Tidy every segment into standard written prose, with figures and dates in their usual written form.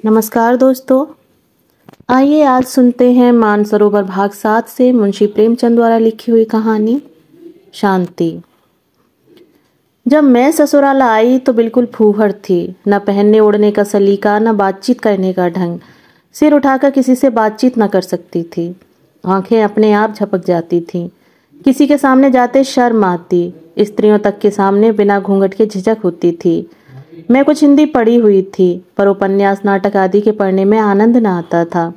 नमस्कार दोस्तों। आइए आज सुनते हैं मानसरोवर भाग 7 से मुंशी प्रेमचंद द्वारा लिखी हुई कहानी शांति। जब मैं ससुराल आई तो बिल्कुल फूहड़ थी। न पहनने ओढ़ने का सलीका, न बातचीत करने का ढंग। सिर उठाकर किसी से बातचीत न कर सकती थी। आंखें अपने आप झपक जाती थीं। किसी के सामने जाते शर्म आती। स्त्रियों तक के सामने बिना घूंघट के झिझक होती थी। मैं कुछ हिंदी पढ़ी हुई थी, पर उपन्यास नाटक आदि के पढ़ने में आनंद न आता था।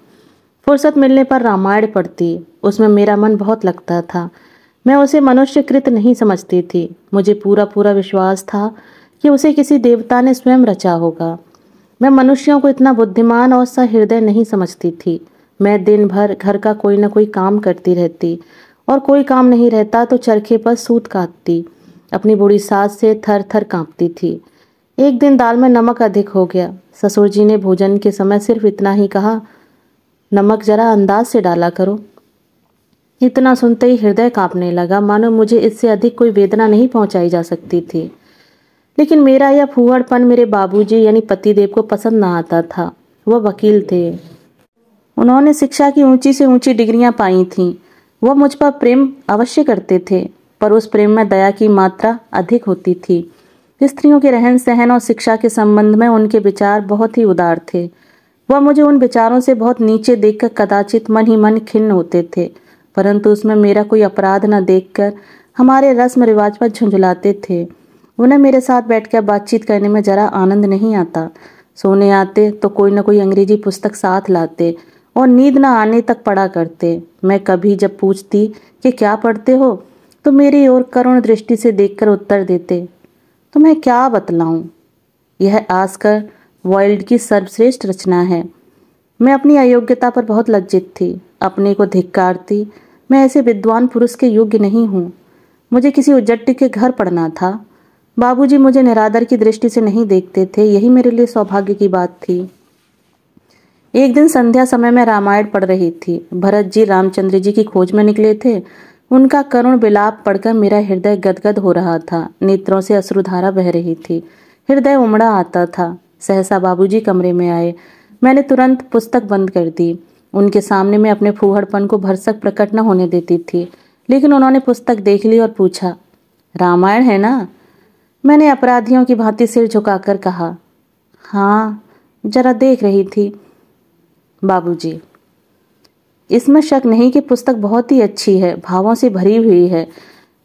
फुर्सत मिलने पर रामायण पढ़ती, उसमें मेरा मन बहुत लगता था। मैं उसे मनुष्यकृत नहीं समझती थी। मुझे पूरा पूरा विश्वास था कि उसे किसी देवता ने स्वयं रचा होगा। मैं मनुष्यों को इतना बुद्धिमान और सहृदय नहीं समझती थी। मैं दिन भर घर का कोई न कोई काम करती रहती, और कोई काम नहीं रहता तो चरखे पर सूत काटती। अपनी बूढ़ी सास से थर थर कांपती थी। एक दिन दाल में नमक अधिक हो गया। ससुर जी ने भोजन के समय सिर्फ इतना ही कहा, नमक जरा अंदाज से डाला करो। इतना सुनते ही हृदय कांपने लगा, मानो मुझे इससे अधिक कोई वेदना नहीं पहुंचाई जा सकती थी। लेकिन मेरा यह फूहड़पन मेरे बाबूजी यानी पतिदेव को पसंद ना आता था। वह वकील थे। उन्होंने शिक्षा की ऊंची से ऊंची डिग्रियां पाई थीं। वह मुझ पर प्रेम अवश्य करते थे, पर उस प्रेम में दया की मात्रा अधिक होती थी। स्त्रियों के रहन सहन और शिक्षा के संबंध में उनके विचार बहुत ही उदार थे। वह मुझे उन विचारों से बहुत नीचे देखकर कदाचित मन ही मन खिन्न होते थे, परंतु उसमें मेरा कोई अपराध न देखकर हमारे रस्म रिवाज पर झुंझलाते थे। उन्हें मेरे साथ बैठकर बातचीत करने में जरा आनंद नहीं आता। सोने आते तो कोई न कोई अंग्रेजी पुस्तक साथ लाते और नींद न आने तक पढ़ा करते। मैं कभी जब पूछती कि क्या पढ़ते हो, तो मेरी ओर करुण दृष्टि से देखकर उत्तर देते, तो मैं क्या बतलाऊं, यह आस्कर वाइल्ड की सर्वश्रेष्ठ रचना है। मैं अपनी अयोग्यता पर बहुत लज्जित थी, अपने को धिक्कारती। मैं ऐसे विद्वान पुरुष के योग्य नहीं हूँ। मुझे किसी उजट्टी के घर पढ़ना था। बाबूजी मुझे निरादर की दृष्टि से नहीं देखते थे, यही मेरे लिए सौभाग्य की बात थी। एक दिन संध्या समय में रामायण पढ़ रही थी। भरत जी रामचंद्र जी की खोज में निकले थे। उनका करुण विलाप पढ़कर मेरा हृदय गदगद हो रहा था। नेत्रों से अश्रुधारा बह रही थी। हृदय उमड़ा आता था। सहसा बाबूजी कमरे में आए। मैंने तुरंत पुस्तक बंद कर दी। उनके सामने मैं अपने फूहड़पन को भरसक प्रकट न होने देती थी, लेकिन उन्होंने पुस्तक देख ली और पूछा, रामायण है ना? मैंने अपराधियों की भांति सिर झुकाकर कहा, हाँ, जरा देख रही थी बाबूजी। इसमें शक नहीं कि पुस्तक बहुत ही अच्छी है, भावों से भरी हुई है,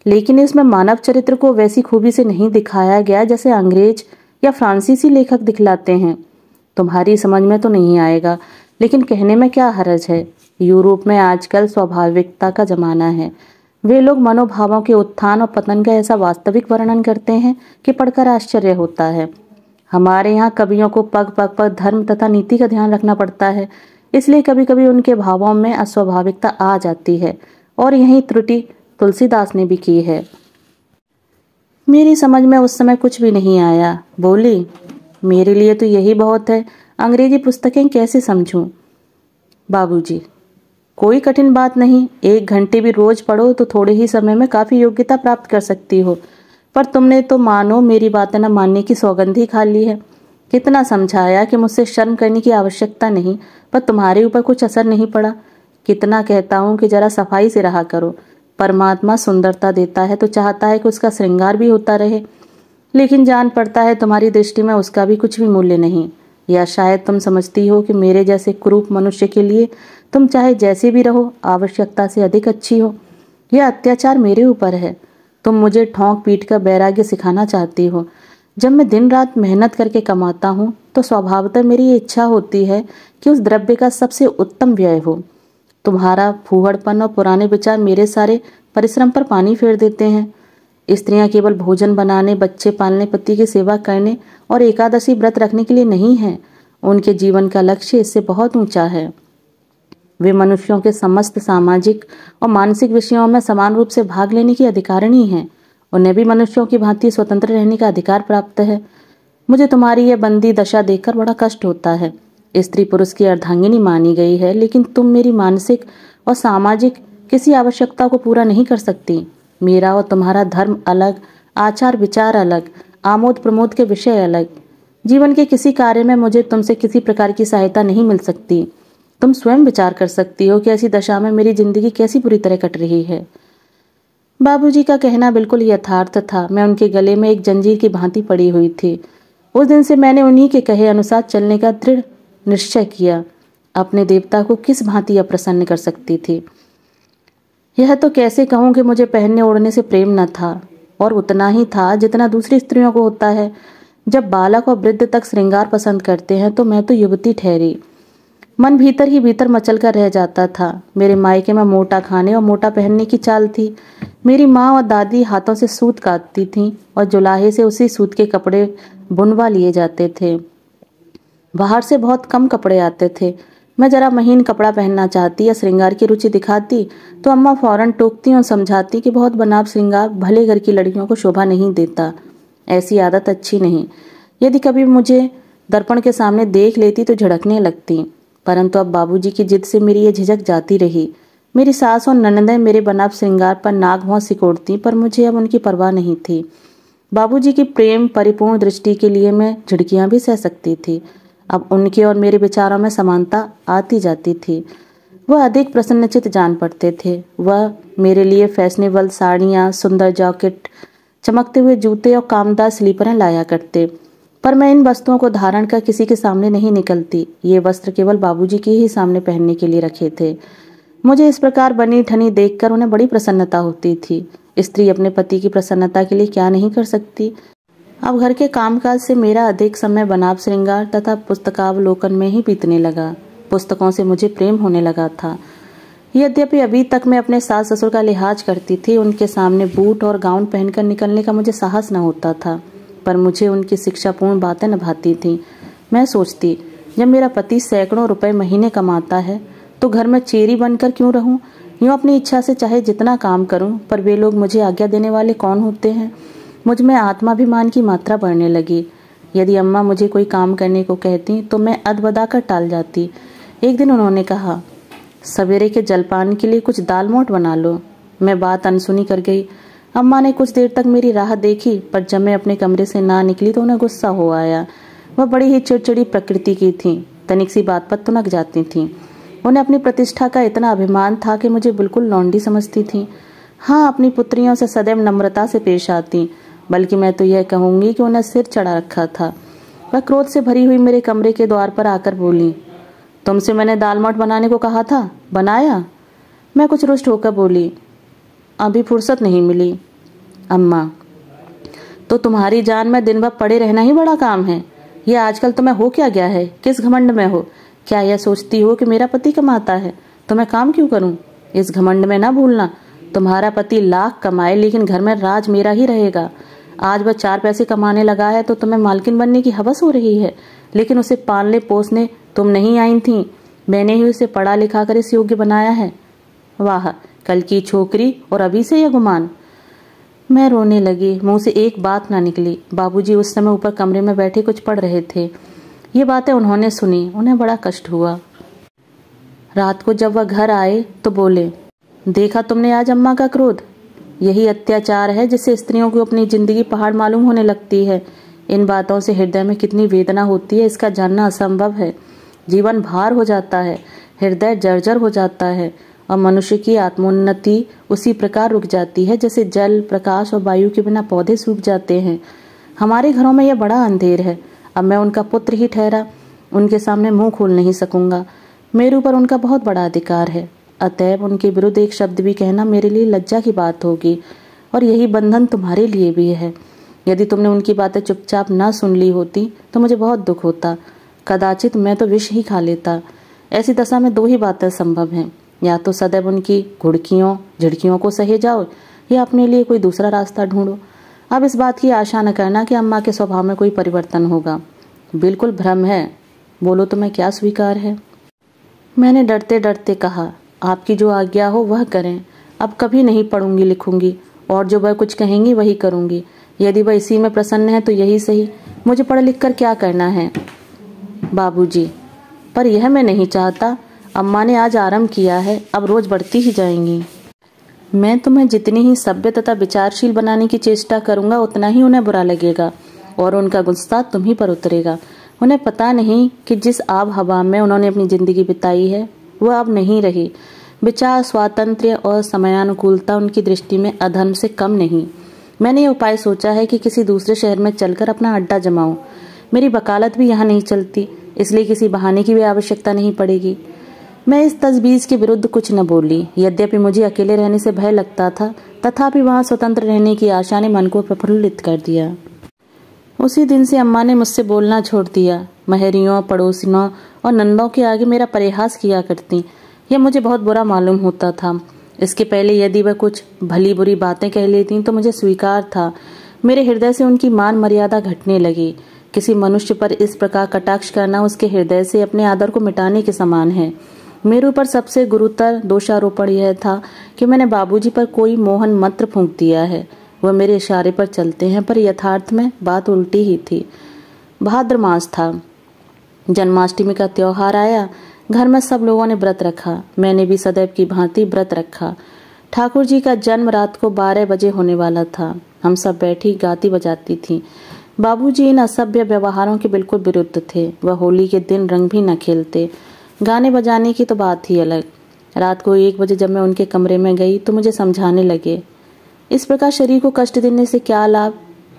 लेकिन इसमें मानव चरित्र को वैसी खूबी से नहीं दिखाया गया जैसे अंग्रेज या फ्रांसीसी लेखक दिखलाते हैं। तुम्हारी समझ में तो नहीं आएगा, लेकिन कहने में क्या हर्ज है। यूरोप में आजकल स्वाभाविकता का जमाना है। वे लोग मनोभावों के उत्थान और पतन का ऐसा वास्तविक वर्णन करते हैं कि पढ़कर आश्चर्य होता है। हमारे यहाँ कवियों को पग पग पर धर्म तथा नीति का ध्यान रखना पड़ता है, इसलिए कभी कभी उनके भावों में अस्वाभाविकता आ जाती है, और यही त्रुटि तुलसीदास ने भी की है। मेरी समझ में उस समय कुछ भी नहीं आया। बोली, मेरे लिए तो यही बहुत है, अंग्रेजी पुस्तकें कैसे समझूं? बाबूजी, कोई कठिन बात नहीं, 1 घंटे भी रोज पढ़ो तो थोड़े ही समय में काफी योग्यता प्राप्त कर सकती हो। पर तुमने तो मानो मेरी बातें न मानने की सौगंध ही खा ली है। कितना समझाया कि मुझसे शर्म करने की आवश्यकता नहीं, पर तुम्हारे ऊपर कुछ असर नहीं पड़ा। कितना कहता हूँ कि जरा सफाई से रहा करो। परमात्मा सुंदरता देता है तो चाहता है कि उसका श्रृंगार भी होता रहे, लेकिन जान पड़ता है तुम्हारी दृष्टि में उसका भी कुछ भी मूल्य नहीं। या शायद तुम समझती हो कि मेरे जैसे कुरूप मनुष्य के लिए तुम चाहे जैसे भी रहो, आवश्यकता से अधिक अच्छी हो। यह अत्याचार मेरे ऊपर है। तुम मुझे ठोंक पीट कर वैराग्य सिखाना चाहती हो। जब मैं दिन रात मेहनत करके कमाता हूँ तो स्वभावतः मेरी ये इच्छा होती है कि उस द्रव्य का सबसे उत्तम व्यय हो। तुम्हारा फूहड़पन और पुराने विचार मेरे सारे परिश्रम पर पानी फेर देते हैं। स्त्रियां केवल भोजन बनाने, बच्चे पालने, पति की सेवा करने और एकादशी व्रत रखने के लिए नहीं है। उनके जीवन का लक्ष्य इससे बहुत ऊंचा है। वे मनुष्यों के समस्त सामाजिक और मानसिक विषयों में समान रूप से भाग लेने की अधिकारिणी हैं। उन्हें भी मनुष्यों की भांति स्वतंत्र रहने का अधिकार प्राप्त है। मुझे तुम्हारी यह बंदी दशा देखकर बड़ा कष्ट होता है। स्त्री पुरुष की अर्धांगिनी मानी गई है, लेकिन तुम मेरी मानसिक और सामाजिक किसी आवश्यकता को पूरा नहीं कर सकती। मेरा और तुम्हारा धर्म अलग, आचार विचार अलग, आमोद प्रमोद के विषय अलग। जीवन के किसी कार्य में मुझे तुमसे किसी प्रकार की सहायता नहीं मिल सकती। तुम स्वयं विचार कर सकती हो कि ऐसी दशा में मेरी जिंदगी कैसी बुरी तरह कट रही है। बाबूजी का कहना बिल्कुल यथार्थ था। मैं उनके गले में एक जंजीर की भांति पड़ी हुई थी। उस दिन से मैंने उन्हीं के कहे अनुसार चलने का दृढ़ निश्चय किया। अपने देवता को किस भांति अप्रसन्न कर सकती थी। यह तो कैसे कहूँ कि मुझे पहनने ओढ़ने से प्रेम न था, और उतना ही था जितना दूसरी स्त्रियों को होता है। जब बालक और वृद्ध तक श्रृंगार पसंद करते हैं तो मैं तो युवती ठहरी। मन भीतर ही भीतर मचल कर रह जाता था। मेरे मायके में मोटा खाने और मोटा पहनने की चाल थी। मेरी माँ और दादी हाथों से सूत काटती थीं और जुलाहे से उसी सूत के कपड़े बुनवा लिए जाते थे। बाहर से बहुत कम कपड़े आते थे। मैं जरा महीन कपड़ा पहनना चाहती या श्रृंगार की रुचि दिखाती तो अम्मा फौरन टोकती और समझाती कि बहुत बनाव श्रृंगार भले घर की लड़कियों को शोभा नहीं देता, ऐसी आदत अच्छी नहीं। यदि कभी मुझे दर्पण के सामने देख लेती तो झिड़कने लगती, परंतु अब बाबूजी की जिद से मेरी ये झिझक जाती रही। मेरी सास और ननदें मेरे बनाव श्रृंगार पर नाक भौं सिकोड़ती, पर मुझे अब उनकी परवाह नहीं थी। बाबूजी की प्रेम परिपूर्ण दृष्टि के लिए मैं झिड़कियां भी सह सकती थी। अब उनके और मेरे विचारों में समानता आती जाती थी। वह अधिक प्रसन्नचित्त जान पड़ते थे। वह मेरे लिए फैशनेबल साड़ियाँ, सुंदर जैकेट, चमकते हुए जूते और कामदार स्लीपरें लाया करते, पर मैं इन वस्तुओं को धारण कर किसी के सामने नहीं निकलती। ये वस्त्र केवल बाबूजी के ही सामने पहनने के लिए रखे थे। मुझे इस प्रकार बनी ठनी देखकर उन्हें बड़ी प्रसन्नता होती थी। स्त्री अपने पति की प्रसन्नता के लिए क्या नहीं कर सकती। अब घर के कामकाज से मेरा अधिक समय बनाव श्रृंगार तथा पुस्तकावलोकन में ही बीतने लगा। पुस्तकों से मुझे प्रेम होने लगा था। यद्यपि अभी तक मैं अपने सास ससुर का लिहाज करती थी, उनके सामने बूट और गाउन पहनकर निकलने का मुझे साहस न होता था, पर मुझे उनकी शिक्षापूर्ण बातें निभाती थीं। मैं सोचती, जब मेरा पति सैकड़ों रुपए महीने कमाता है तो घर में चेरी बनकर क्यों रहूं? यूं अपनी इच्छा से चाहे जितना काम करूं, पर वे लोग मुझे आज्ञा देने वाले कौन होते हैं? मुझ में आत्माभिमान की मात्रा बढ़ने लगी। यदि अम्मा मुझे कोई काम करने को कहती तो मैं अदबदाकर टाल जाती। एक दिन उन्होंने कहा, सवेरे के जलपान के लिए कुछ दाल मोट बना लो। मैं बात अनसुनी कर गई। अम्मा ने कुछ देर तक मेरी राह देखी, पर जब मैं अपने कमरे से ना निकली तो उन्हें गुस्सा हो आया। वह बड़ी ही चिड़चिड़ी प्रकृति की थीं, तनिक सी बात पर तुनक जाती थीं। उन्हें अपनी प्रतिष्ठा का इतना अभिमान था कि मुझे बिल्कुल लौंडी समझती थीं। हाँ, अपनी पुत्रियों से सदैव नम्रता से पेश आती, बल्कि मैं तो यह कहूंगी कि उन्हें सिर चढ़ा रखा था। वह क्रोध से भरी हुई मेरे कमरे के द्वार पर आकर बोली, तुमसे मैंने दाल मोट बनाने को कहा था, बनाया? मैं कुछ रुष्ट होकर बोली, अभी फुर्सत नहीं मिली। अम्मा, तो तुम्हारी जान में दिन भर पड़े रहना ही बड़ा काम है। ये आजकल तुम्हें हो क्या गया है? किस घमंड में हो? क्या यह सोचती हो कि मेरा पति कमाता है तो मैं काम क्यों करूं? इस घमंड में ना भूलना, तुम्हारा पति लाख कमाए लेकिन घर में राज मेरा ही रहेगा। आज वह 4 पैसे कमाने लगा है तो तुम्हें मालकिन बनने की हवस हो रही है, लेकिन उसे पालने पोसने तुम नहीं आई थी। मैंने ही उसे पढ़ा लिखा कर इस योग्य बनाया है। वाह, कल की छोकरी और अभी से यह गुमान। मैं रोने लगी। मुंह से एक बात ना निकली। बाबूजी उस समय ऊपर कमरे में बैठे कुछ पढ़ रहे थे। ये बातें उन्होंने सुनी, उन्हें बड़ा कष्ट हुआ। रात को जब वह घर आए तो बोले, देखा तुमने आज अम्मा का क्रोध? यही अत्याचार है जिससे स्त्रियों को अपनी जिंदगी पहाड़ मालूम होने लगती है। इन बातों से हृदय में कितनी वेदना होती है इसका जानना असंभव है। जीवन भार हो जाता है, हृदय जर्जर हो जाता है और मनुष्य की आत्मोन्नति उसी प्रकार रुक जाती है जैसे जल, प्रकाश और वायु के बिना पौधे सूख जाते हैं। हमारे घरों में यह बड़ा अंधेर है। अब मैं उनका पुत्र ही ठहरा, उनके सामने मुंह खोल नहीं सकूंगा। मेरे ऊपर उनका बहुत बड़ा अधिकार है, अतएव उनके विरुद्ध एक शब्द भी कहना मेरे लिए लज्जा की बात होगी, और यही बंधन तुम्हारे लिए भी है। यदि तुमने उनकी बातें चुपचाप ना सुन ली होती तो मुझे बहुत दुख होता। कदाचित मैं तो विष ही खा लेता। ऐसी दशा में 2 ही बातें संभव हैं, या तो सदैव उनकी घुड़कियों झिड़कियों को सहे जाओ, या अपने लिए कोई दूसरा रास्ता ढूंढो। अब इस बात की आशा न करना कि अम्मा के स्वभाव में कोई परिवर्तन होगा। बिल्कुल भ्रम है। बोलो तुम्हें क्या स्वीकार है? मैंने डरते डरते कहा, आपकी जो आज्ञा हो वह करें। अब कभी नहीं पढ़ूंगी लिखूंगी, और जो वह कुछ कहेंगी वही करूंगी। यदि वह इसी में प्रसन्न है तो यही सही। मुझे पढ़ लिख कर क्या करना है? बाबूजी, पर यह मैं नहीं चाहता। अम्मा ने आज आरंभ किया है, अब रोज बढ़ती ही जाएंगी। मैं तुम्हें जितनी ही सभ्य तथा विचारशील बनाने की चेष्टा करूंगा उतना ही उन्हें बुरा लगेगा। और उनका गुस्सा तुम ही पर उतरेगा। उन्हें पता नहीं कि जिस आब हवा में उन्होंने अपनी जिंदगी बिताई है वह अब नहीं रही। विचार स्वातंत्र्य और समयानुकूलता उनकी दृष्टि में अधर्म से कम नहीं। मैंने ये उपाय सोचा है कि किसी दूसरे शहर में चलकर अपना अड्डा जमाऊं। मेरी वकालत भी यहाँ नहीं चलती, इसलिए किसी बहाने की भी आवश्यकता नहीं पड़ेगी। मैं इस तजवीज़ के विरुद्ध कुछ न बोली। यद्यपि मुझे अकेले रहने से भय लगता था, तथापि वहाँ स्वतंत्र रहने की आशा ने मन को प्रफुल्लित कर दिया। उसी दिन से अम्मा ने मुझसे बोलना छोड़ दिया। महरियों, पड़ोसिनों और नंदों के आगे मेरा परिहास किया करती। यह मुझे बहुत बुरा मालूम होता था। इसके पहले यदि वह कुछ भली बुरी बातें कह लेती तो मुझे स्वीकार था। मेरे हृदय से उनकी मान मर्यादा घटने लगी। किसी मनुष्य पर इस प्रकार कटाक्ष करना उसके हृदय से अपने आदर को मिटाने के समान है। मेरे ऊपर सबसे गुरुतर दोषारोपण यह था कि मैंने बाबूजी पर कोई मोहन मंत्र फूंक दिया है। वह मेरे इशारे पर चलते हैं, पर यथार्थ में बात उल्टी ही थी। भाद्र मास था। जन्माष्टमी का त्योहार आया। घर में सब लोगों ने व्रत रखा। मैंने भी सदैव की भांति व्रत रखा। ठाकुर जी का जन्म रात को 12 बजे होने वाला था। हम सब बैठी गाती बजाती थी। बाबूजी इन असभ्य व्यवहारों के बिल्कुल विरुद्ध थे। वह होली के दिन रंग भी न खेलते। गाने बजाने की तो बात ही अलग। रात को 1 बजे जब मैं उनके कमरे में गई तो मुझे समझाने लगे, इस प्रकार शरीर को कष्ट देने से क्या लाभ।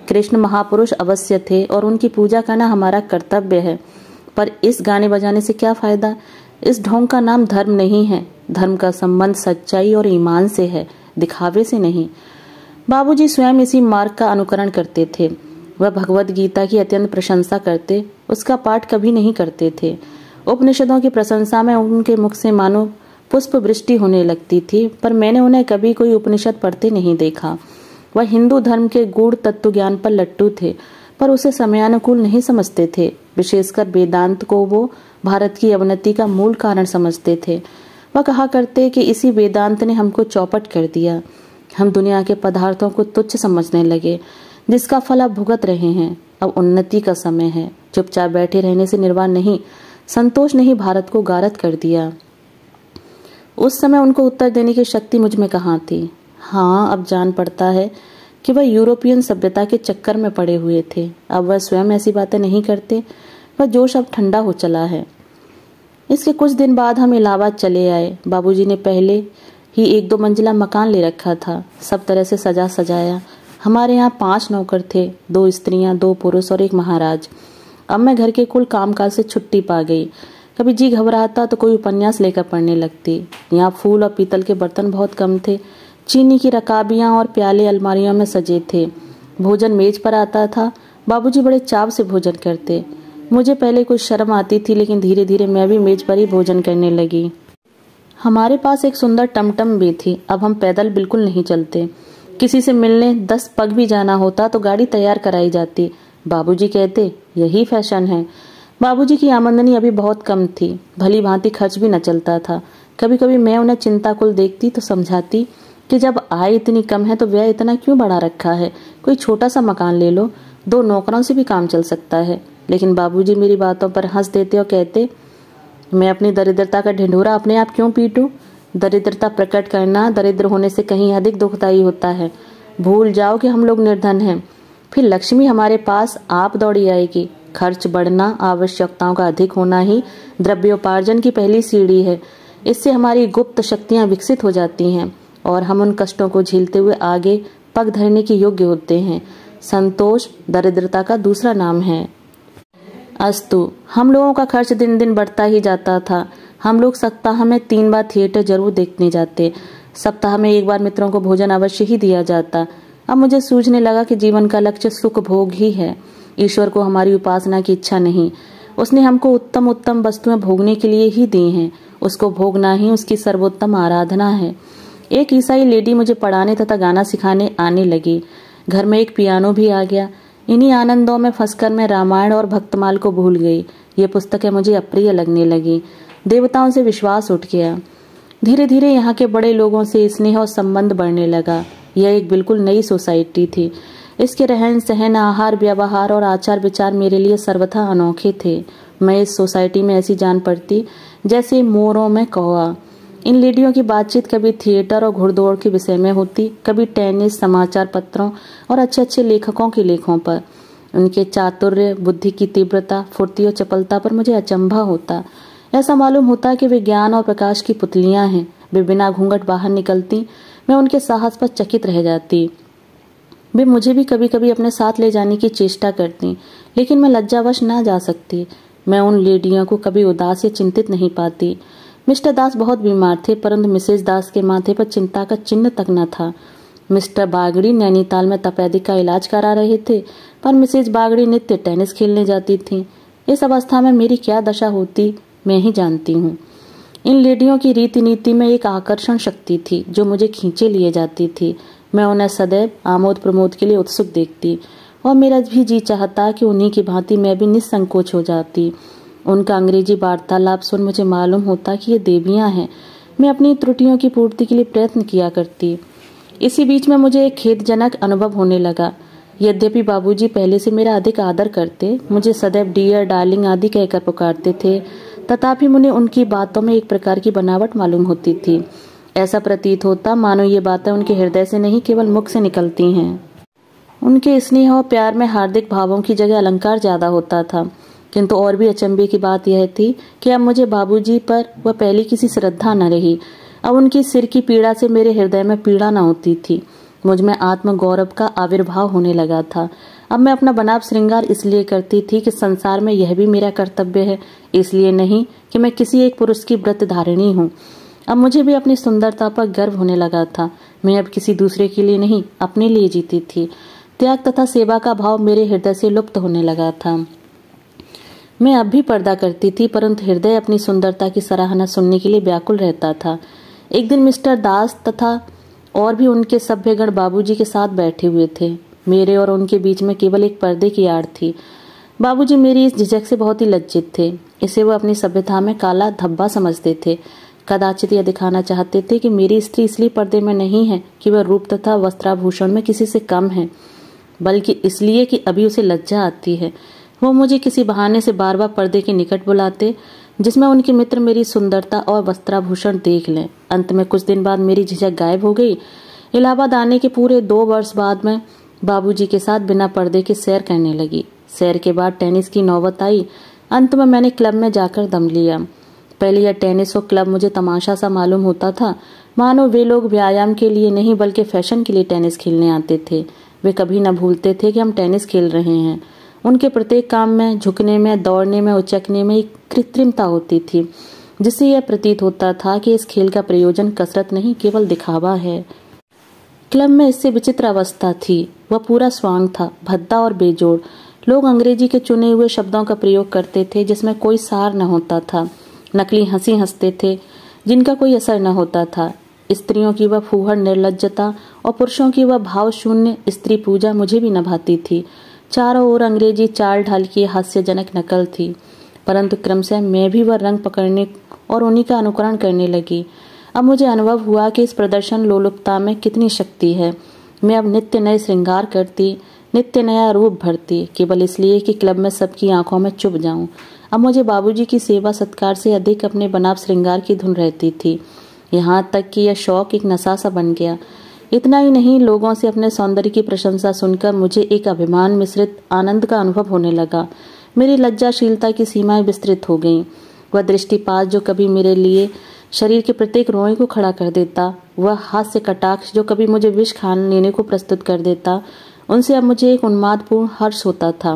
कृष्ण महापुरुष अवश्य थे और उनकी पूजा करना हमारा कर्तव्य है, पर इस गाने बजाने से क्या फायदा। इस ढोंग का नाम धर्म नहीं है। धर्म का संबंध सच्चाई और ईमान से है, दिखावे से नहीं। बाबूजी स्वयं इसी मार्ग का अनुकरण करते थे। वह भगवत गीता की अत्यंत प्रशंसा करते, उसका पाठ कभी नहीं करते थे। उपनिषदों की प्रशंसा में उनके मुख से मानो पुष्प वृष्टि होने लगती थी, पर मैंने उन्हें कभी कोई उपनिषद पढ़ते नहीं देखा। वह हिंदू धर्म के गूढ़ तत्व ज्ञान पर लट्टू थे, पर उसे समयानुकूल नहीं समझते थे। विशेषकर वेदांत को वो भारत की अवनति का मूल कारण समझते थे। वह कहा करते कि इसी वेदांत ने हमको चौपट कर दिया। हम दुनिया के पदार्थों को तुच्छ समझने लगे, जिसका फल अब भुगत रहे हैं। अब उन्नति का समय है। चुपचाप बैठे रहने से निर्वाण नहीं, संतोष ने ही भारत को गारत कर दिया। उस समय उनको उत्तर देने की शक्ति मुझ में कहाँ थी। हाँ, अब जान पड़ता है कि वह यूरोपियन सभ्यता के चक्कर में पड़े हुए थे। अब वह स्वयं ऐसी बातें नहीं करते। वह जोश अब ठंडा हो चला है। इसके कुछ दिन बाद हम इलाहाबाद चले आए। बाबूजी ने पहले ही 1-2 मंजिला मकान ले रखा था। सब तरह से सजा सजाया। हमारे यहाँ 5 नौकर थे, 2 स्त्रियां, 2 पुरुष और 1 महाराज। अब मैं घर के कुल कामकाज से छुट्टी पा गई। कभी जी घबराता तो कोई उपन्यास लेकर पढ़ने लगती। यहाँ फूल और पीतल के बर्तन बहुत कम थे। चीनी की रकाबियां और प्याले अलमारियों में सजे थे। भोजन मेज पर आता था। बाबूजी बड़े चाव से भोजन करते। मुझे पहले कुछ शर्म आती थी, लेकिन धीरे धीरे मैं भी मेज पर ही भोजन करने लगी। हमारे पास एक सुंदर टमटम भी थी। अब हम पैदल बिल्कुल नहीं चलते। किसी से मिलने 10 पग भी जाना होता तो गाड़ी तैयार कराई जाती। बाबूजी कहते, यही फैशन है। बाबूजी की आमदनी अभी बहुत कम थी। भली भांति खर्च भी न चलता था। कभी कभी मैं उन्हें चिंताकुल देखती तो समझाती कि जब आय इतनी कम है तो व्यय इतना क्यों बढ़ा रखा है। कोई छोटा सा मकान ले लो, 2 नौकरों से भी काम चल सकता है। लेकिन बाबूजी मेरी बातों पर हंस देते और कहते, मैं अपनी दरिद्रता का ढिंढोरा अपने आप क्यों पीटूं। दरिद्रता प्रकट करना दरिद्र होने से कहीं अधिक दुखदायी होता है। भूल जाओ कि हम लोग निर्धन हैं, फिर लक्ष्मी हमारे पास आप दौड़ी आएगी। खर्च बढ़ना, आवश्यकताओं का अधिक होना ही द्रव्योपार्जन की पहली सीढ़ी है। इससे हमारी गुप्त शक्तियां विकसित हो जाती हैं और हम उन कष्टों को झेलते हुए आगे पग धरने के योग्य होते हैं। संतोष दरिद्रता का दूसरा नाम है। अस्तु, हम लोगों का खर्च दिन दिन बढ़ता ही जाता था। हम लोग सप्ताह में 3 बार थिएटर जरूर देखने जाते। सप्ताह में 1 बार मित्रों को भोजन अवश्य ही दिया जाता। अब मुझे सूझने लगा कि जीवन का लक्ष्य सुख भोग ही है। ईश्वर को हमारी उपासना की इच्छा नहीं। उसने हमको उत्तम उत्तम वस्तुएं भोगने के लिए ही दी हैं। उसको भोगना ही उसकी सर्वोत्तम आराधना है। एक ईसाई लेडी मुझे पढ़ाने तथा गाना सिखाने आने लगी। घर में एक पियानो भी आ गया। इन्हीं आनंदों में फंसकर मैं रामायण और भक्तमाल को भूल गई। ये पुस्तकें मुझे अप्रिय लगने लगी। देवताओं से विश्वास उठ गया। धीरे धीरे यहाँ के बड़े लोगों से स्नेह और संबंध बढ़ने लगा। यह एक बिल्कुल नई सोसाइटी थी। इसके रहन सहन, आहार व्यवहार और आचार विचार मेरे लिए सर्वथा अनोखे थे। मैं इस सोसाइटी में ऐसी जान पड़ती जैसे मोरों में कौआ। इन लेडियों की बातचीत कभी थिएटर और घुड़दौड़ के विषय में होती, कभी टेनिस, समाचार पत्रों और अच्छे अच्छे लेखकों के लेखों पर। उनके चातुर्य, बुद्धि की तीव्रता, फुर्ती और चपलता पर मुझे अचंभा होता। ऐसा मालूम होता कि वे ज्ञान और प्रकाश की पुतलियां हैं। वे बिना घूंघट बाहर निकलती, मैं उनके साहस पर चकित रह जाती। वे मुझे भी कभी कभी अपने साथ ले जाने की चेष्टा करती, लेकिन मैं लज्जावश ना जा सकती। मैं उन लेडियों को कभी उदास या चिंतित नहीं पाती। मिस्टर दास बहुत बीमार थे, परंतु मिसेज दास के माथे पर चिंता का चिन्ह तक न था। मिस्टर बागड़ी नैनीताल में तपेदिक का इलाज करा रहे थे, पर मिसेज बागड़ी नित्य टेनिस खेलने जाती थीं। इस अवस्था में मेरी क्या दशा होती मैं ही जानती हूँ। इन लेडियों की रीति नीति में एक आकर्षण शक्ति थी जो मुझे खींचे लिए जाती थी। मैं उन्हें सदैव आमोद प्रमोद के लिए उत्सुक देखती और मेरा भी जी चाहता कि उन्हीं की भांति मैं भी निसंकोच हो जाती। उनका अंग्रेजी वार्तालाप सुन मुझे मालूम होता कि ये देवियां हैं। मैं अपनी त्रुटियों की पूर्ति के लिए प्रयत्न किया करती। इसी बीच में मुझे एक खेदजनक अनुभव होने लगा। यद्यपि बाबूजी पहले से मेरा अधिक आदर करते, मुझे सदैव डियर, डार्लिंग आदि कहकर पुकारते थे, तथापि मुझे उनकी बातों में एक प्रकार की बनावट मालूम होती थी। ऐसा प्रतीत होता मानो ये बातें उनके हृदय से नहीं केवल मुख से निकलती हैं। उनके स्नेह और प्यार में हार्दिक भावों की जगह अलंकार ज्यादा होता था। किंतु और भी अचंभे की बात यह थी कि अब मुझे बाबूजी पर वह पहले किसी श्रद्धा न रही। अब उनकी सिर की पीड़ा से मेरे हृदय में पीड़ा न होती थी। मुझ में आत्म गौरव का आविर्भाव होने लगा था। अब मैं अपना बनाव श्रृंगार इसलिए करती थी कि संसार में यह भी मेरा कर्तव्य है, इसलिए नहीं कि मैं किसी एक पुरुष की व्रतधारिणी हूँ। अब मुझे भी अपनी सुंदरता पर गर्व होने लगा था। मैं अब किसी दूसरे के लिए नहीं, अपने लिए जीती थी। त्याग तथा सेवा का भाव मेरे हृदय से लुप्त होने लगा था। मैं अब भी पर्दा करती थी, परंतु हृदय अपनी सुंदरता की सराहना सुनने के लिए व्याकुल रहता था। एक दिन मिस्टर दास तथा और भी उनके सभ्यगण बाबूजी के साथ बैठे हुए थे। मेरे और उनके बीच में केवल एक पर्दे की आड़ थी। बाबूजी मेरी इस झिझक से बहुत ही लज्जित थे। इसे वह अपनी सभ्यता में काला धब्बा समझते थे। कदाचित यह दिखाना चाहते थे कि मेरी स्त्री इसलिए पर्दे में नहीं है कि वह रूप तथा वस्त्राभूषण में किसी से कम है, बल्कि इसलिए कि अभी उसे लज्जा आती है। वो मुझे किसी बहाने से बार बार पर्दे के निकट बुलाते, जिसमें उनके मित्र मेरी सुंदरता और वस्त्राभूषण देख लें। अंत में कुछ दिन बाद मेरी झिझक गायब हो गई। इलाहाबाद आने के पूरे 2 वर्ष बाद मैं बाबूजी के साथ बिना पर्दे के सैर करने लगी। सैर के बाद टेनिस की नौबत आई। अंत में मैंने क्लब में जाकर दम लिया। पहले यह टेनिस और क्लब मुझे तमाशा सा मालूम होता था, मानो वे लोग व्यायाम के लिए नहीं बल्कि फैशन के लिए टेनिस खेलने आते थे। वे कभी न भूलते थे कि हम टेनिस खेल रहे हैं। उनके प्रत्येक काम में, झुकने में, दौड़ने में, उचकने में एक कृत्रिमता होती थी, जिससे यह प्रतीत होता था कि इस खेल का प्रयोजन कसरत नहीं केवल दिखावा है। क्लब में इससे विचित्र अवस्था थी। वह पूरा स्वांग था, भद्दा और बेजोड़। लोग अंग्रेजी के चुने हुए शब्दों का प्रयोग करते थे जिसमें कोई सार न होता था। नकली हंसी हंसते थे जिनका कोई असर न होता था। स्त्रियों की वह फूहड़ निर्लज्जता और पुरुषों की वह भाव शून्य स्त्री पूजा मुझे भी न भाती थी। चारों ओर अंग्रेजी चाल ढाल की हास्यजनक नकल थी, परंतु क्रमशः मैं भी वह रंग पकड़ने और उन्हीं का अनुकरण करने लगी। अब मुझे अनुभव हुआ कि इस प्रदर्शन लोलुपता में कितनी शक्ति है। मैं अब नित्य नए श्रृंगार करती, नित्य नया रूप भरती, केवल इसलिए कि क्लब में सबकी आंखों में चुभ जाऊं। अब मुझे बाबूजी की सेवा सत्कार से अधिक अपने बनाव श्रृंगार की धुन रहती थी। यहाँ तक कि यह शौक एक नशा सा बन गया। इतना ही नहीं, लोगों से अपने सौंदर्य की प्रशंसा सुनकर मुझे एक अभिमान मिश्रित आनंद का अनुभव होने लगा। मेरी लज्जाशीलता की सीमाएं विस्तृत हो गईं। वह दृष्टिपात जो कभी मेरे लिए शरीर के प्रत्येक रोए को खड़ा कर देता, वह हास्य कटाक्ष जो कभी मुझे विष खान लेने को प्रस्तुत कर देता, उनसे अब मुझे एक उन्मादपूर्ण हर्ष होता था।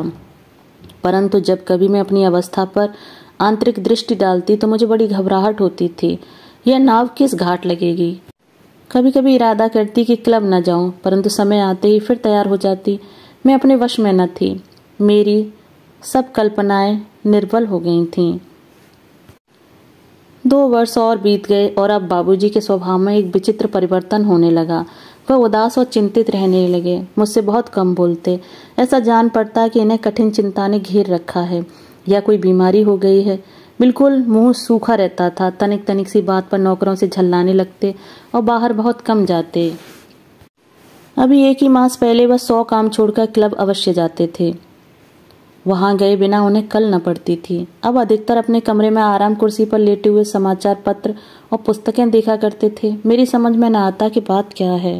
परंतु जब कभी मैं अपनी अवस्था पर आंतरिक दृष्टि डालती तो मुझे बड़ी घबराहट होती थी। यह नाव किस घाट लगेगी। कभी कभी इरादा करती कि क्लब न जाऊं, परंतु समय आते ही फिर तैयार हो जाती। मैं अपने वश में न थी। मेरी सब कल्पनाएं निर्बल हो गई थीं। 2 वर्ष और बीत गए और अब बाबूजी के स्वभाव में एक विचित्र परिवर्तन होने लगा। वह उदास और चिंतित रहने लगे। मुझसे बहुत कम बोलते। ऐसा जान पड़ता कि इन्हें कठिन चिंता ने घेर रखा है या कोई बीमारी हो गई है। बिल्कुल मुंह सूखा रहता था। तनिक तनिक सी बात पर नौकरों से झल्लाने लगते और बाहर बहुत कम जाते। अभी 1 ही मास पहले वह 100 काम छोड़कर क्लब अवश्य जाते थे। वहां गए बिना उन्हें कल न पड़ती थी। अब अधिकतर अपने कमरे में आराम कुर्सी पर लेटे हुए समाचार पत्र और पुस्तकें देखा करते थे। मेरी समझ में न आता कि बात क्या है।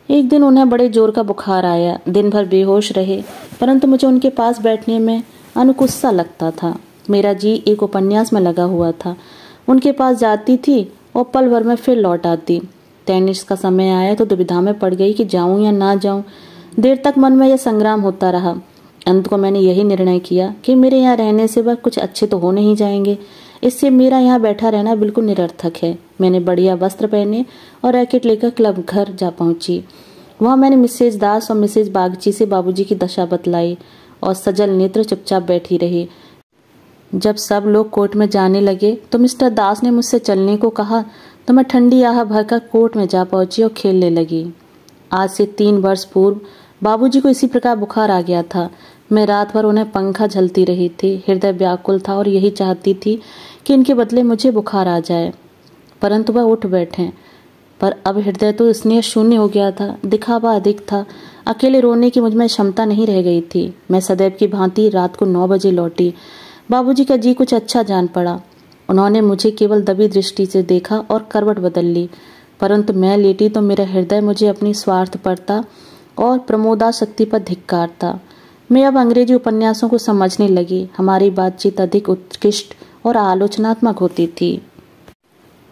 एक दिन उन्हें बड़े जोर का बुखार आया। दिन भर बेहोश रहे, परंतु मुझे उनके पास बैठने में अनुकुच सा लगता था। मेरा जी एक उपन्यास में लगा हुआ था। उनके पास जाती थी और पल भर में फिर लौट आती। टेनिस का समय आया तो दुविधा में पड़ गई कि जाऊं या ना जाऊं। देर तक मन में यह संग्राम होता रहा। अंत को मैंने यही निर्णय किया कि मेरे यहाँ रहने से वह कुछ अच्छे तो हो नहीं जाएंगे, इससे मेरा यहाँ बैठा रहना बिल्कुल निरर्थक है। मैंने बढ़िया वस्त्र पहने और रैकेट लेकर क्लब घर जा पहुंची। वहां मैंने मिसेज दास और मिसेज बागची से बाबूजी की दशा बतलाई और सजल नेत्र चुपचाप बैठी रही। जब सब लोग कोर्ट में जाने लगे तो मिस्टर दास ने मुझसे चलने को कहा तो मैं ठंडी आह भरकर कोर्ट में जा पहुंची और खेलने लगी। आज से 3 वर्ष पूर्व बाबूजी को इसी प्रकार बुखार आ गया था। मैं रात भर उन्हें पंखा झलती रही थी। हृदय व्याकुल था और यही चाहती थी कि इनके बदले मुझे बुखार आ जाए, परंतु वह उठ बैठे। पर अब हृदय तो स्नेह शून्य हो गया था, दिखावा अधिक था। अकेले रोने की मुझमें क्षमता नहीं रह गई थी। मैं सदैव की भांति रात को 9 बजे लौटी। बाबूजी का जी कुछ अच्छा जान पड़ा। उन्होंने मुझे केवल दबी दृष्टि से देखा और करवट बदल ली, परंतु मैं लेटी तो मेरा हृदय मुझे अपनी स्वार्थपरता और प्रमोदाशक्ति पर धिक्कारता। मैं अब अंग्रेजी उपन्यासों को समझने लगी। हमारी बातचीत अधिक उत्कृष्ट और आलोचनात्मक होती थी।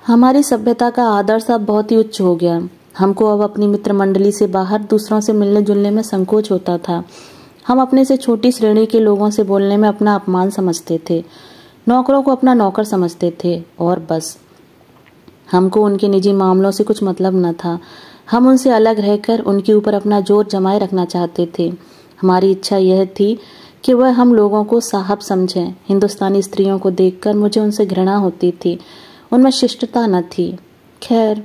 हमारी सभ्यता का आदर्श अब बहुत ही उच्च हो गया। हमको अब अपनी मित्र मंडली से बाहर दूसरों से मिलने जुलने में संकोच होता था। हम अपने से छोटी श्रेणी के लोगों से बोलने में अपना अपमान समझते थे, नौकरों को अपना नौकर समझते थे और बस। हमको उनके निजी मामलों से कुछ मतलब न था। हम उनसे अलग रहकर उनके ऊपर अपना जोर जमाए रखना चाहते थे। हमारी इच्छा यह थी कि वह हम लोगों को साहब समझें। हिंदुस्तानी स्त्रियों को देखकर मुझे उनसे घृणा होती थी। उनमें शिष्टता न थी। खैर,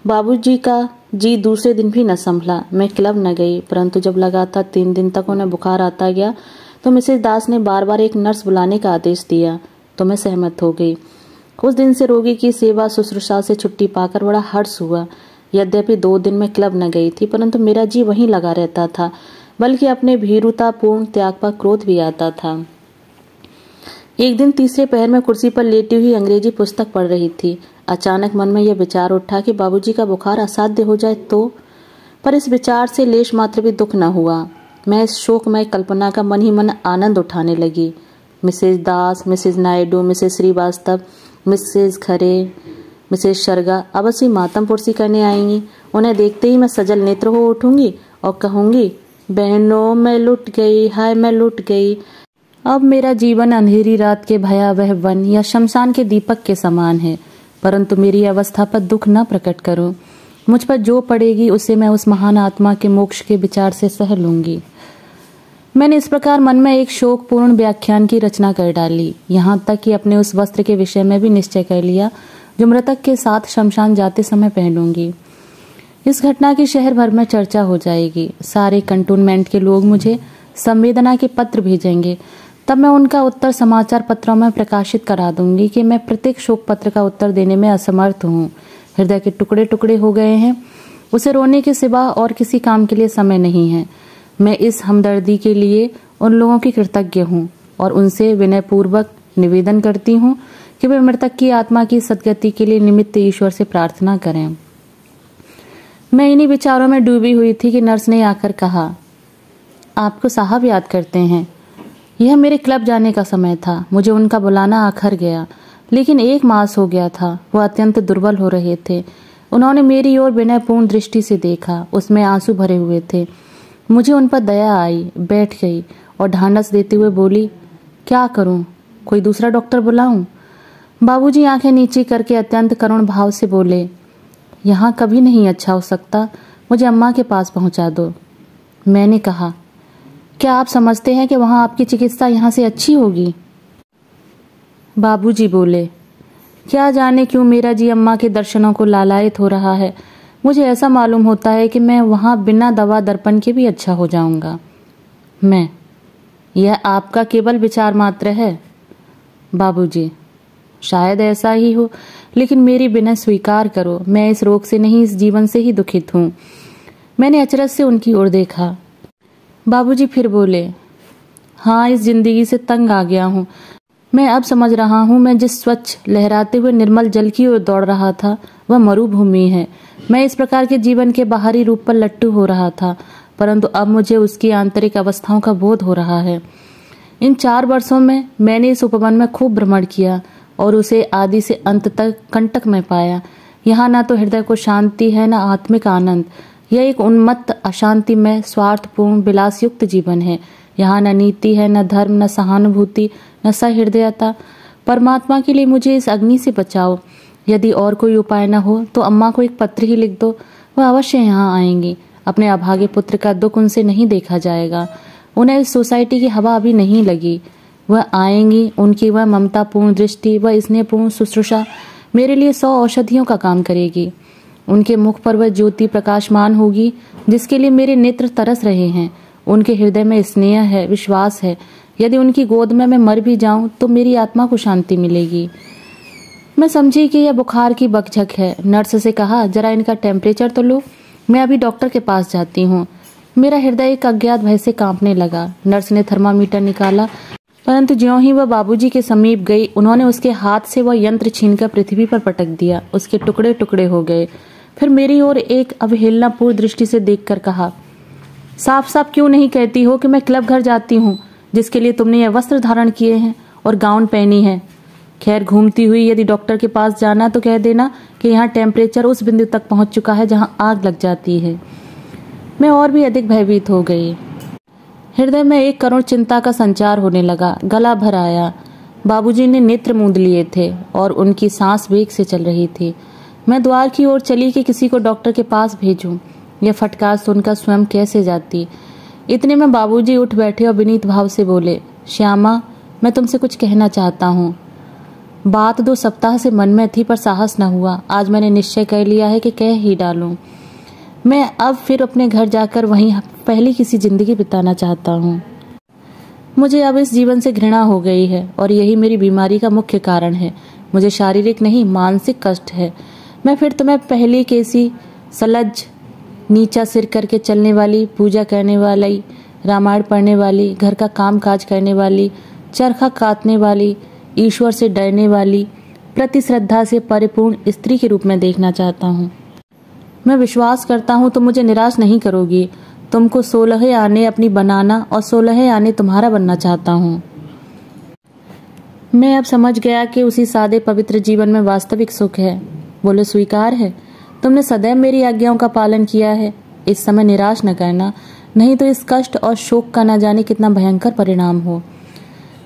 बाबूजी का जी दूसरे दिन भी न संभला। मैं क्लब न गई, परंतु जब लगातार 3 दिन तक उन्हें बुखार आता गया तो मिसेज दास ने बार बार एक नर्स बुलाने का आदेश दिया तो मैं सहमत हो गई। उस दिन से रोगी की सेवा शुश्रूषा से छुट्टी पाकर बड़ा हर्ष हुआ। यद्यपि 2 दिन में क्लब न गई थी, परंतु मेरा जी वहीं लगा रहता था, बल्कि अपने भीरुतापूर्ण त्याग पर क्रोध भी आता था। एक दिन तीसरे पहर में कुर्सी पर लेटी हुई अंग्रेजी पुस्तक पढ़ रही थी। अचानक मन में यह विचार उठा कि बाबूजी का बुखार असाध्य हो जाए तो, पर इस विचार से लेश मात्र भी दुख न हुआ। मैं इस शोकमय कल्पना का मन ही मन आनंद उठाने लगी। Mrs Das, Mrs Naidu, Mrs Srivastava, Mrs Khare, Mrs Sharga अवश्य मातम पुरसी करने आएंगी। उन्हें देखते ही मैं सजल नेत्र हो उठूंगी और कहूंगी, बहनों मैं लुट गई, हाय मैं लुट गई। अब मेरा जीवन अंधेरी रात के भयावह वन या शमशान के दीपक के समान है, परंतु मेरी अवस्था पर दुख न प्रकट करो। मुझ पर जो पड़ेगी उसे मैं उस महान आत्मा के मोक्ष के विचार से सह लूंगी। मैंने इस प्रकार मन में एक शोकपूर्ण व्याख्यान की रचना कर डाली। यहाँ तक कि अपने उस वस्त्र के विषय में भी निश्चय कर लिया जो मृतक के साथ शमशान जाते समय पहनूंगी। इस घटना की शहर भर में चर्चा हो जाएगी। सारे कंटोनमेंट के लोग मुझे संवेदना के पत्र भेजेंगे। तब मैं उनका उत्तर समाचार पत्रों में प्रकाशित करा दूंगी कि मैं प्रत्येक शोक पत्र का उत्तर देने में असमर्थ हूँ। हृदय के टुकड़े टुकड़े हो गए हैं। उसे रोने के सिवा और किसी काम के लिए समय नहीं है। मैं इस हमदर्दी के लिए उन लोगों की कृतज्ञ हूँ और उनसे विनयपूर्वक निवेदन करती हूँ कि वे मृतक की आत्मा की सद्गति के लिए निमित्त ईश्वर से प्रार्थना करें। मैं इन्हीं विचारों में डूबी हुई थी कि नर्स ने आकर कहा, आपको साहब याद करते हैं। यह मेरे क्लब जाने का समय था। मुझे उनका बुलाना आखर गया, लेकिन 1 मास हो गया था। वह अत्यंत दुर्बल हो रहे थे। उन्होंने मेरी ओर विनयपूर्ण दृष्टि से देखा। उसमें आंसू भरे हुए थे। मुझे उन पर दया आई, बैठ गई और ढांढस देते हुए बोली, क्या करूं? कोई दूसरा डॉक्टर बुलाऊं? बाबूजी आंखें नीचे करके अत्यंत करुण भाव से बोले, यहाँ कभी नहीं अच्छा हो सकता। मुझे अम्मा के पास पहुंचा दो। मैंने कहा, क्या आप समझते हैं कि वहां आपकी चिकित्सा यहाँ से अच्छी होगी? बाबूजी बोले, क्या जाने क्यों मेरा जी अम्मा के दर्शनों को लालायित हो रहा है। मुझे ऐसा मालूम होता है कि मैं वहां बिना दवा दर्पण के भी अच्छा हो जाऊंगा। मैं, यह आपका केवल विचार मात्र है। बाबूजी, शायद ऐसा ही हो, लेकिन मेरी बिना स्वीकार करो, मैं इस रोग से नहीं, इस जीवन से ही दुखित हूँ। मैंने अचरज से उनकी ओर देखा। बाबूजी फिर बोले, हाँ, इस जिंदगी से तंग आ गया हूँ। मैं अब समझ रहा हूँ, मैं जिस स्वच्छ लहराते हुए निर्मल जल की ओर दौड़ रहा था वह मरुभूमि है। मैं इस प्रकार के जीवन के बाहरी रूप पर लट्टू हो रहा था, परंतु अब मुझे उसकी आंतरिक अवस्थाओं का बोध हो रहा है। इन 4 वर्षों में मैंने इस उपवन में खूब भ्रमण किया और उसे आदि से अंत तक कंटक में पाया। यहाँ न तो हृदय को शांति है, न आत्मिक आनंद। यह एक उन्मत्त, अशांतिमय, स्वार्थपूर्ण, विलासयुक्त जीवन है। यहाँ न नीति है, न धर्म, न सहानुभूति, न सहृदयता। परमात्मा के लिए मुझे इस अग्नि से बचाओ। यदि और कोई उपाय न हो तो अम्मा को एक पत्र ही लिख दो, वह अवश्य यहाँ आएंगी। अपने अभागे पुत्र का दुख उनसे नहीं देखा जाएगा। उन्हें इस सोसाइटी की हवा अभी नहीं लगी। वह आएंगी, उनकी वह ममतापूर्ण दृष्टि, वह स्नेहपूर्ण शुश्रूषा मेरे लिए 100 औषधियों का काम करेगी। उनके मुख पर वह ज्योति प्रकाशमान होगी जिसके लिए मेरे नेत्र तरस रहे हैं। उनके हृदय में स्नेह है, विश्वास है। यदि उनकी गोद में मैं मर भी जाऊं तो मेरी आत्मा को शांति मिलेगी। मैं समझी कि यह बुखार की बकझक है। नर्स से कहा, जरा इनका टेम्परेचर तो लो, मैं अभी डॉक्टर के पास जाती हूँ। मेरा हृदय एक अज्ञात भय से कांपने लगा। नर्स ने थर्मामीटर निकाला, परंतु ज्यों ही वह बाबूजी के समीप गई, उन्होंने उसके हाथ से वह यंत्र छीनकर पृथ्वी पर पटक दिया। उसके टुकड़े टुकड़े हो गए। फिर मेरी ओर एक अवहेलनापूर्ण दृष्टि से देखकर कहा, साफ साफ क्यों नहीं कहती हो कि मैं क्लब घर जाती हूँ जिसके लिए तुमने यह वस्त्र धारण किए हैं और गाउन पहनी है। खैर, घूमती हुई यदि डॉक्टर के पास जाना तो कह देना कि यहाँ टेम्परेचर उस बिंदु तक पहुंच चुका है जहाँ आग लग जाती है। मैं और भी अधिक भयभीत हो गई। हृदय में एक करुण चिंता का संचार होने लगा। गला भर आया। बाबूजी ने नेत्र मूंद लिए थे और उनकी सांस वेग से चल रही थी। मैं द्वार की ओर चली कि किसी को डॉक्टर के पास भेजूं। यह फटकार सुनकर स्वयं कैसे जाती। इतने में बाबूजी उठ बैठे और विनीत भाव से बोले, श्यामा, मैं तुमसे कुछ कहना चाहता हूँ। बात 2 सप्ताह से मन में थी पर साहस न हुआ। आज मैंने निश्चय कर लिया है कि कह ही डालूं। मैं अब फिर अपने घर जाकर वहीं पहली किसी जिंदगी बिताना चाहता हूँ। मुझे अब इस जीवन से घृणा हो गई है और यही मेरी बीमारी का मुख्य कारण है। मुझे शारीरिक नहीं, मानसिक कष्ट है। मैं फिर तुम्हें पहली कैसी सलज, नीचा सिर करके चलने वाली, पूजा करने वाली, रामायण पढ़ने वाली, घर का काम काज करने वाली, चरखा काटने वाली, ईश्वर से डरने वाली, प्रति श्रद्धा से परिपूर्ण स्त्री के रूप में देखना चाहता हूँ। मैं विश्वास करता हूँ तुम मुझे निराश नहीं करोगी। तुमको 16 आने अपनी बनाना और 16 आने तुम्हारा बनना चाहता हूँ। मैं अब समझ गया कि उसी सादे पवित्र जीवन में वास्तविक सुख है। बोले, स्वीकार है। तुमने सदैव मेरी आज्ञाओं का पालन किया है। इस समय निराश न करना, नहीं तो इस कष्ट और शोक का न जाने कितना भयंकर परिणाम हो।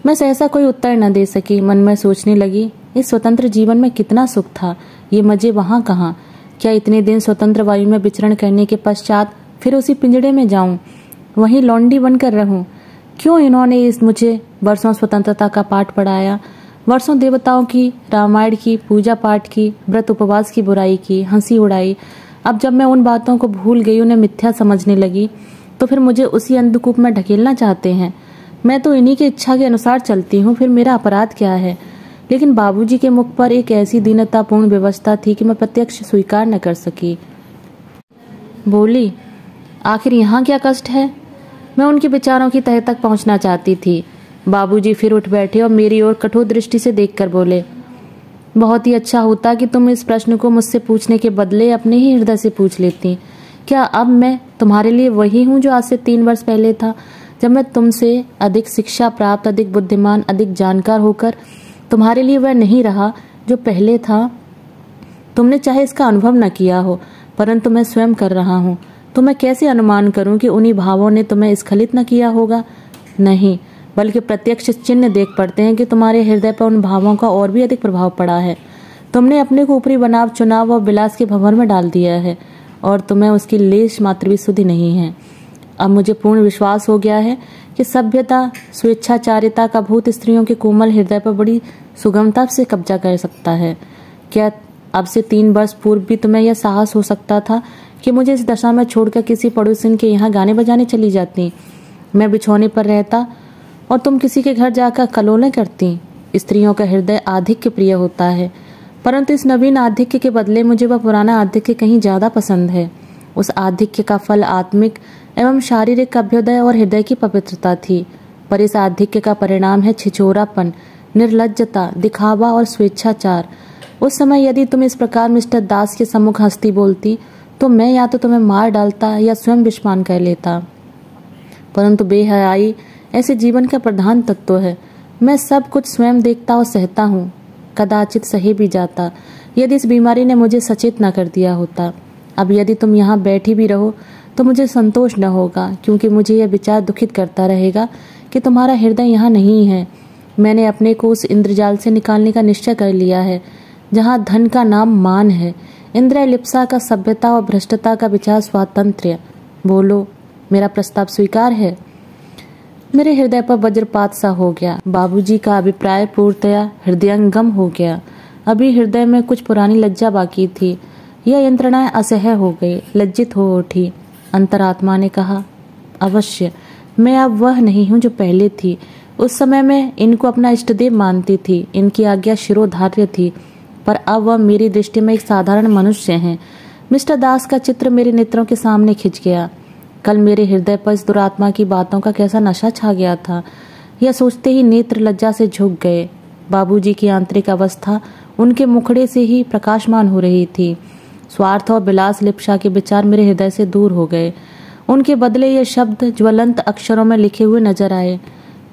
मैं सहसा कोई उत्तर न दे सकी। मन में सोचने लगी, इस स्वतंत्र जीवन में कितना सुख था। ये मजे वहां कहाँ। क्या इतने दिन स्वतंत्र वायु में विचरण करने के पश्चात फिर उसी पिंजड़े में जाऊं, वहीं लौंडी बनकर रहूं? क्यों इन्होंने इस मुझे वर्षों स्वतंत्रता का पाठ पढ़ाया, वर्षों देवताओं की, रामायण की, पूजा पाठ की, व्रत उपवास की बुराई की, हंसी उड़ाई। अब जब मैं उन बातों को भूल गई, उन्हें मिथ्या समझने लगी, तो फिर मुझे उसी अंधकूप में ढकेलना चाहते हैं। मैं तो इन्हीं की इच्छा के अनुसार चलती हूँ, फिर मेरा अपराध क्या है? लेकिन बाबूजी के मुख पर एक ऐसी दीनतापूर्ण व्यवस्था थी कि मैं प्रत्यक्ष स्वीकार न कर सकी। बोली, आखिर यहाँ क्या कष्ट है? मैं उनके विचारों की तह तक पहुँचना चाहती थी। बाबूजी फिर उठ बैठे और मेरी ओर कठोर दृष्टि से देखकर बोले, बहुत ही अच्छा होता कि तुम इस प्रश्न को मुझसे पूछने के बदले अपने ही हृदय से पूछ लेती। क्या अब मैं तुम्हारे लिए वही हूँ जो आज से 3 वर्ष पहले था, जब मैं तुमसे अधिक शिक्षा प्राप्त, अधिक बुद्धिमान, अधिक जानकार होकर तुम्हारे लिए वह नहीं रहा जो पहले था? तुमने चाहे इसका अनुभव न किया हो, परंतु मैं स्वयं कर रहा हूँ। तो मैं कैसे अनुमान करूं कि उन्हीं भावों ने तुम्हें स्खलित न किया होगा? नहीं, बल्कि प्रत्यक्ष चिन्ह देख पड़ते हैं कि तुम्हारे हृदय पर उन भावों का और भी अधिक प्रभाव पड़ा है। तुमने अपने को ऊपरी बनाव, चुनाव और विलास के भंवर में डाल दिया है और तुम्हें उसकी लेश मात्र भी सुधि नहीं है। अब मुझे पूर्ण विश्वास हो गया है कि सभ्यता, स्वेच्छाचारिता का भूत स्त्रियों के कोमल हृदय पर बड़ी सुगमता से कब्जा कर सकता है। क्या अब से 3 वर्ष पूर्व भी तुम्हें यह साहस हो सकता था कि मुझे इस दशा में छोड़कर किसी पड़ोसिन के यहाँ गाने बजाने चली जाती, मैं बिछौने पर रहता और तुम किसी के घर जाकर कलोलें करती? स्त्रियों का हृदय आधिक्य प्रिय होता है, परंतु इस नवीन आधिक्य के बदले मुझे वह पुराना आधिक्य कहीं ज्यादा पसंद है। उस आधिक्य का फल आत्मिक एवं शारीरिक अभ्युदय और हृदय की पवित्रता थी, पर इस आधिक्य का परिणाम है छिछोरापन, निर्लज्जता, दिखावा और स्वेच्छाचार। उस समय यदि तुम इस प्रकार मिस्टर दास के सम्मुख हंसती बोलती तो मैं या तो तुम्हें मार डालता या स्वयं विषपान कर लेता। परंतु बेहयाई ऐसे जीवन का प्रधान तत्व है। मैं सब कुछ स्वयं देखता और सहता हूँ, कदाचित सही भी जाता यदि इस बीमारी ने मुझे सचेत न कर दिया होता। अब यदि तुम यहाँ बैठी भी रहो तो मुझे संतोष न होगा, क्योंकि मुझे यह विचार दुखित करता रहेगा कि तुम्हारा हृदय यहाँ नहीं है। मैंने अपने को उस इंद्रजाल से निकालने का निश्चय कर लिया है जहाँ धन का नाम मान है, इंद्रिय लिप्सा का सभ्यता और भ्रष्टता का विचार स्वातंत्र्य। बोलो, मेरा प्रस्ताव स्वीकार है? मेरे हृदय पर वज्रपात सा हो गया। बाबूजी का अभिप्राय पूर्णतया हृदयंगम हो गया। अभी हृदय में कुछ पुरानी लज्जा बाकी थी। यह यंत्रणाएं असह्य हो गई, लज्जित हो उठी। अंतरात्मा ने कहा, अवश्य मैं अब वह नहीं हूँ जो पहले थी। उस समय मैं इनको अपना इष्टदेव मानती थी, इनकी आज्ञा शिरोधार्य थी, पर अब वह मेरी दृष्टि में एक साधारण मनुष्य हैं। मिस्टर दास का चित्र मेरे नेत्रों के सामने खिंच गया। कल मेरे हृदय पर इस दुरात्मा की बातों का कैसा नशा छा गया था, यह सोचते ही नेत्र लज्जा से झुक गए। बाबूजी की आंतरिक अवस्था उनके मुखड़े से ही प्रकाशमान हो रही थी। स्वार्थ और विलास लिप्सा के विचार मेरे हृदय से दूर हो गए। उनके बदले ये शब्द ज्वलंत अक्षरों में लिखे हुए नजर आए,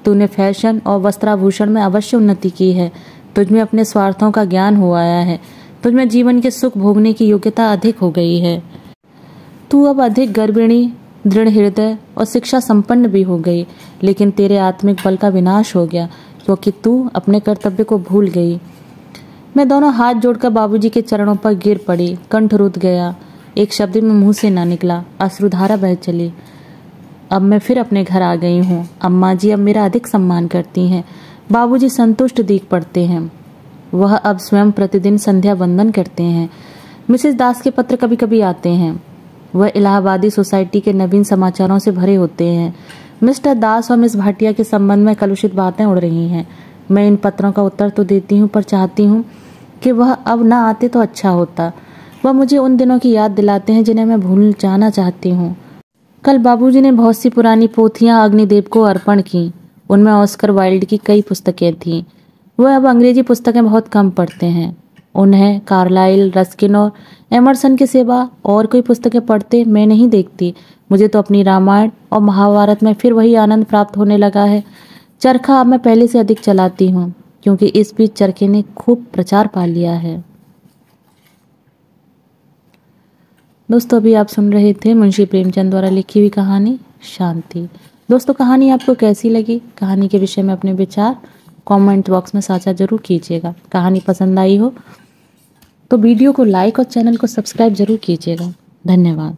तूने फैशन और वस्त्राभूषण में अवश्य उन्नति की है, तुझमें अपने स्वार्थों का ज्ञान हो आया है, तुझमें जीवन के सुख भोगने की योग्यता अधिक हो गई है, तू अब अधिक गर्भिणी, दृढ़ हृदय और शिक्षा संपन्न भी हो गई, लेकिन तेरे आत्मिक बल का विनाश हो गया क्योंकि तू अपने कर्तव्य को भूल गई। मैं दोनों हाथ जोड़कर बाबूजी के चरणों पर गिर पड़ी, कंठ रुध गया, एक शब्द में मुंह से ना निकला, अश्रुधारा बह चली। अब मैं फिर अपने घर आ गई हूँ। अम्मा जी अब मेरा अधिक सम्मान करती हैं, बाबूजी संतुष्ट दिख पड़ते हैं। वह अब स्वयं प्रतिदिन संध्या वंदन करते हैं। मिसेस दास के पत्र कभी कभी आते हैं। वह इलाहाबादी सोसाइटी के नवीन समाचारों से भरे होते हैं। मिस्टर दास और मिस भाटिया के संबंध में कलुषित बातें उड़ रही हैं। मैं इन पत्रों का उत्तर तो देती हूँ, पर चाहती हूँ कि वह अब ना आते तो अच्छा होता। वह मुझे उन दिनों की याद दिलाते हैं जिन्हें मैं भूल जाना चाहती हूँ। कल बाबूजी ने बहुत सी पुरानी पोथियां अग्निदेव को अर्पण की। उनमें ऑस्कर वाइल्ड की कई पुस्तकें थीं। वह अब अंग्रेजी पुस्तकें बहुत कम पढ़ते हैं। उन्हें कार्लाइल, रस्किन और एमरसन के सिवा और कोई पुस्तकें पढ़ते मैं नहीं देखती। मुझे तो अपनी रामायण और महाभारत में फिर वही आनंद प्राप्त होने लगा है। चरखा अब मैं पहले से अधिक चलाती हूँ, क्योंकि इस बीच चरखे ने खूब प्रचार पा लिया है। दोस्तों, अभी आप सुन रहे थे मुंशी प्रेमचंद द्वारा लिखी हुई कहानी शांति। दोस्तों, कहानी आपको कैसी लगी? कहानी के विषय में अपने विचार कमेंट बॉक्स में साझा जरूर कीजिएगा। कहानी पसंद आई हो तो वीडियो को लाइक और चैनल को सब्सक्राइब जरूर कीजिएगा। धन्यवाद।